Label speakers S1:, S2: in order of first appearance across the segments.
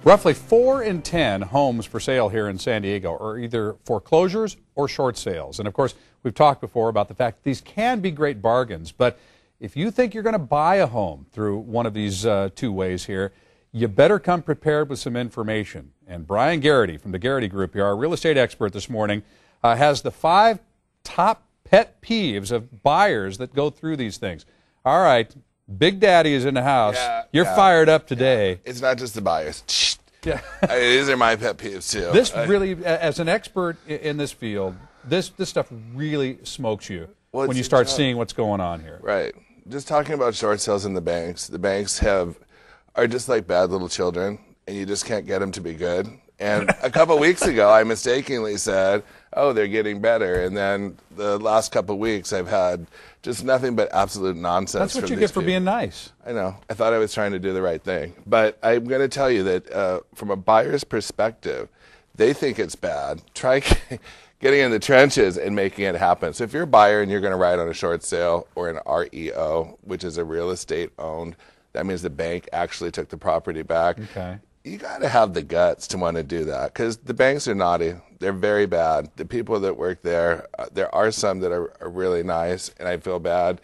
S1: Roughly 4 in 10 homes for sale here in San Diego are either foreclosures or short sales. And of course, we've talked before about the fact that these can be great bargains. But if you think you're going to buy a home through one of these two ways here, you better come prepared with some information. And Bryan Garrity from the Garrity Group here, our real estate expert this morning, has the 5 top pet peeves of buyers that go through these things. All right, Big Daddy is in the house. You're fired up today.
S2: Yeah. It's not just the buyers.
S1: Yeah.
S2: These are my pet peeves too.
S1: This really, as an expert in this field, this stuff really smokes you when you start seeing what's going on here.
S2: Right. Just talking about short sales in the banks are just like bad little children, and you just can't get them to be good. And a couple of weeks ago, I mistakenly said, oh, they're getting better. And then the last couple of weeks, I've had just nothing but absolute nonsense.
S1: That's what you get for being nice.
S2: I know. I thought I was trying to do the right thing. But I'm going to tell you that from a buyer's perspective, they think it's bad. Try getting in the trenches and making it happen. So if you're a buyer and you're going to ride on a short sale or an REO, which is a real estate owned, that means the bank actually took the property back.
S1: Okay.
S2: You got to have the guts to want to do that, because the banks are naughty. They're very bad. The people that work there, there are some that are really nice, and I feel bad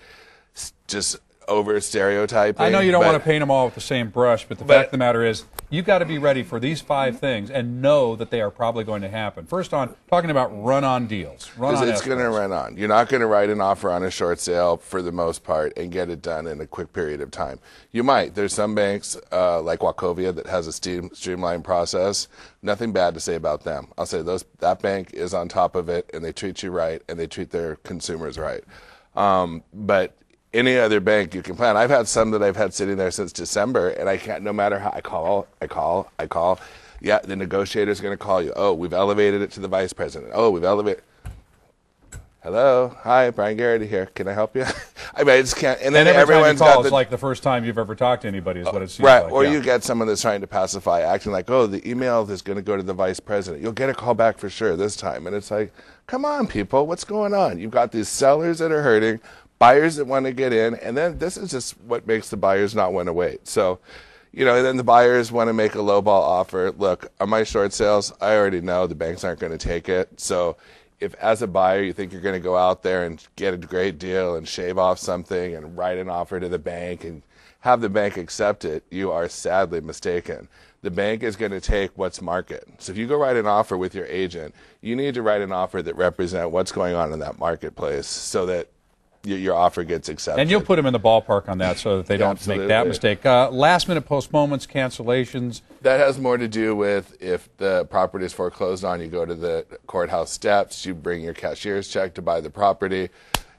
S2: just over stereotyping.
S1: I know you don't want to paint them all with the same brush, but the fact of the matter is, you've got to be ready for these 5 things and know that they are probably going to happen. First on, talking about run-on deals.
S2: It's going to run on. You're not going to write an offer on a short sale for the most part and get it done in a quick period of time. You might. There's some banks like Wachovia that has a streamlined process. Nothing bad to say about them. I'll say that bank is on top of it, and they treat you right, and they treat their consumers right. But any other bank you can plan. I've had some that I've had sitting there since December, and I can't, no matter how I call. Yeah, the negotiator's going to call you. Oh, we've elevated it to the vice president. Oh, we've elevated. Hello, hi, Bryan Garrity here. Can I help you? I mean, I just can't. And then everyone's
S1: got it's like the first time you've ever talked to anybody is what it seems
S2: right,
S1: like.
S2: Or you get someone that's trying to pacify, acting like, oh, the email is going to go to the vice president. You'll get a call back for sure this time. And it's like, come on, people, what's going on? You've got these sellers that are hurting, buyers that want to get in, and then this is just what makes the buyers not want to wait. So, and then the buyers want to make a lowball offer. Look, on my short sales, I already know the banks aren't going to take it. So if as a buyer you think you're going to go out there and get a great deal and shave off something and write an offer to the bank and have the bank accept it, you are sadly mistaken. The bank is going to take what's market. So if you go write an offer with your agent, you need to write an offer that represents what's going on in that marketplace so that your offer gets accepted.
S1: And you'll put them in the ballpark on that so that they don't make that mistake. Last-minute postponements, cancellations.
S2: That has more to do with if the property is foreclosed on, you go to the courthouse steps, you bring your cashier's check to buy the property,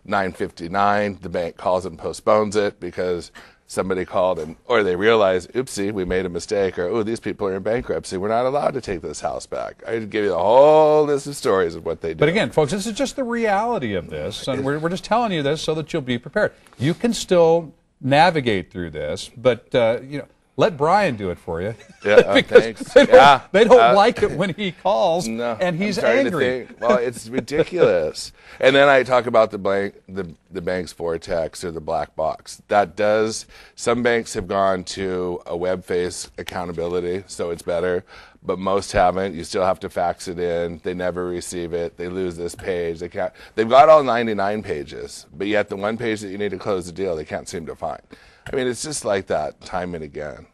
S2: $9.59, the bank calls and postpones it because somebody called or they realize, oopsie, we made a mistake, or, oh, these people are in bankruptcy. We're not allowed to take this house back. I could give you the whole list of stories of what they do.
S1: But again, folks, this is just the reality of this, and we're just telling you this so that you'll be prepared. You can still navigate through this, but, let Bryan do it for you.
S2: Yeah, thanks.
S1: They don't like it when he calls, and he's angry.
S2: Well, it's ridiculous. And then I talk about the bank's vortex or the black box. Some banks have gone to a web-based accountability, so it's better, but most haven't. You still have to fax it in. They never receive it. They lose this page. They've got all 99 pages, but yet the one page that you need to close the deal, they can't seem to find. I mean, it's just like that time and again.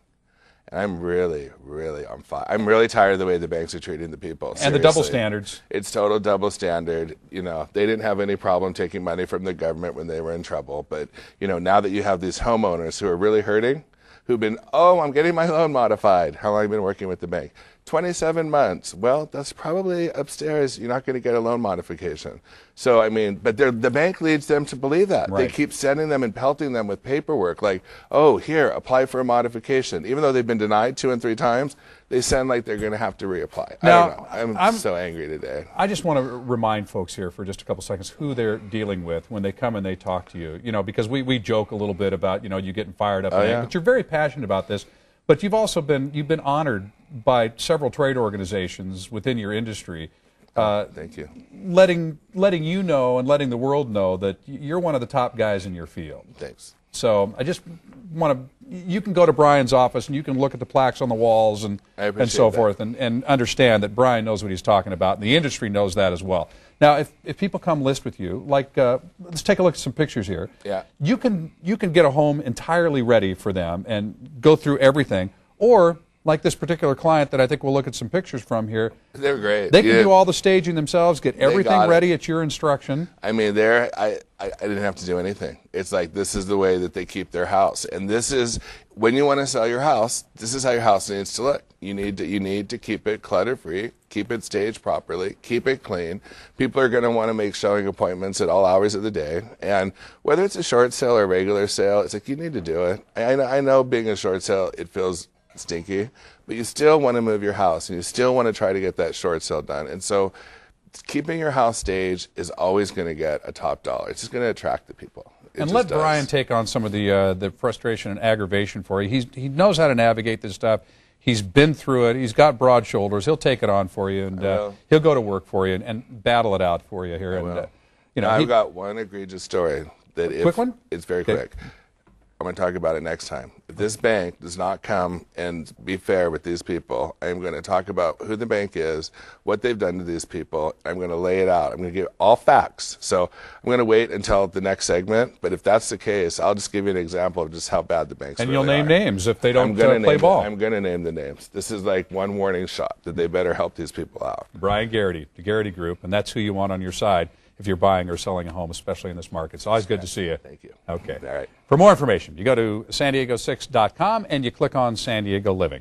S2: And I'm really, really on fire. I'm really tired of the way the banks are treating the people.
S1: And the double standards.
S2: It's total double standard. They didn't have any problem taking money from the government when they were in trouble. But, now that you have these homeowners who are really hurting, who've been, I'm getting my loan modified. How long have you been working with the bank? 27 months. Well, that's probably upstairs. You're not going to get a loan modification. So, I mean, but the bank leads them to believe that.
S1: Right.
S2: They keep sending them and pelting them with paperwork like, oh, here, apply for a modification. Even though they've been denied 2 and 3 times, they sound like they're going to have to reapply.
S1: Now,
S2: I don't know. I'm so angry today.
S1: I just want to remind folks here for just a couple seconds who they're dealing with when they come and they talk to you. Because we joke a little bit about, you getting fired up. But you're very passionate about this. But you've also been honored by several trade organizations within your industry.
S2: Thank you.
S1: Letting you know and letting the world know that you're one of the top guys in your field.
S2: Thanks.
S1: So I just want to. You can go to Bryan's office and you can look at the plaques on the walls and so forth and understand that Bryan knows what he's talking about, and the industry knows that as well. Now, if people come list with you, like let's take a look at some pictures here.
S2: Yeah.
S1: You can get a home entirely ready for them and go through everything, or like this particular client that I think we'll look at some pictures from here.
S2: They're great.
S1: They can do all the staging themselves, get everything ready at your instruction.
S2: I mean, I didn't have to do anything. It's like this is the way that they keep their house, and this is when you want to sell your house. This is how your house needs to look. You need to keep it clutter free, keep it staged properly, keep it clean. People are going to want to make showing appointments at all hours of the day, and whether it's a short sale or a regular sale, it's like you need to do it. I know being a short sale, it feels stinky, but you still want to move your house and you still want to try to get that short sale done. And so keeping your house staged is always going to get a top dollar. It's just going to attract the people.
S1: And let Bryan take on some of the frustration and aggravation for you. He knows how to navigate this stuff. He's been through it. He's got broad shoulders. He'll take it on for you, and he'll go to work for you and battle it out for you here. And
S2: I've got one egregious story that
S1: quick one.
S2: It's very quick. I'm going to talk about it next time. If this bank does not come and be fair with these people, I'm going to talk about who the bank is, what they've done to these people. I'm going to lay it out. I'm going to give all facts. So I'm going to wait until the next segment. But if that's the case, I'll just give you an example of just how bad the banks really are.
S1: And you'll name names if they don't play ball.
S2: I'm going to name the names. This is like one warning shot that they better help these people out.
S1: Bryan Garrity, the Garrity Group, and that's who you want on your side if you're buying or selling a home, especially in this market. It's always good to see you.
S2: Thank you.
S1: Okay.
S2: All right.
S1: For more information, you go to san diego6.com and you click on San Diego Living.